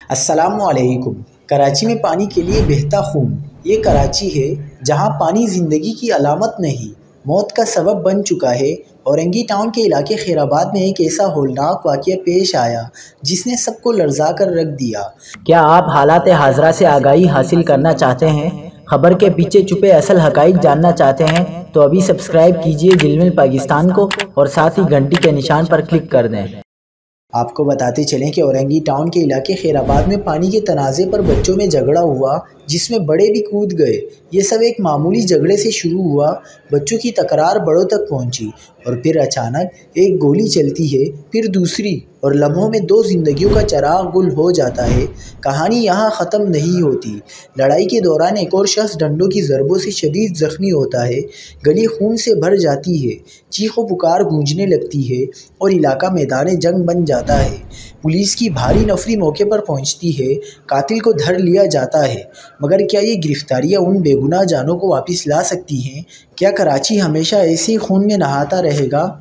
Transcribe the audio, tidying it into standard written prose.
السلام علیکم۔ کراچی میں پانی کے لیے بہتا خون۔ یہ کراچی ہے جہاں پانی زندگی کی علامت نہیں، موت کا سبب بن چکا ہے۔ اورنگی ٹاؤن کے علاقے خیر آباد میں ایک ایسا ہولناک واقعہ پیش آیا جس نے سب کو لرزا کر رکھ دیا۔ کیا آپ حالات حاضرہ سے آگاہی حاصل کرنا چاہتے ہیں؟ خبر کے پیچھے چھپے اصل حقائق جاننا چاہتے ہیں تو ابھی سبسکرائب کیجئے جلمل پاکستان کو اور ساتھ ہی گھنٹی کے نشان پر کلک کر دیں۔ آپ کو بتاتے چلیں کہ اورنگی ٹاؤن کے علاقے خیر آباد میں پانی کے تنازع پر بچوں میں جھگڑا ہوا جس میں بڑے بھی کود گئے۔ یہ سب ایک معمولی جھگڑے سے شروع ہوا، بچوں کی تکرار بڑوں تک پہنچی اور پھر اچانک ایک گولی چلتی ہے، پھر دوسری، اور لمحوں میں دو زندگیوں کا چراغ گل ہو جاتا ہے۔ کہانی یہاں ختم نہیں ہوتی۔ لڑائی کے دوران ایک اور شخص ڈنڈوں کی ضربوں سے شدید زخمی ہوتا ہے، گلی خون سے بھر جاتی ہے، چیخ و پکار گونجنے لگتی ہے اور علاقہ میدان جنگ بن جاتا ہے۔ پولیس کی بھاری نفری موقع پر پہنچتی ہے، قاتل کو دھر لیا جاتا ہے، مگر کیا یہ گرفتاریاں ان بے گناہ جانوں کو واپس لا سکتی ہیں؟ کیا کراچی ہمیشہ ایسے خون میں نہاتا رہے گا؟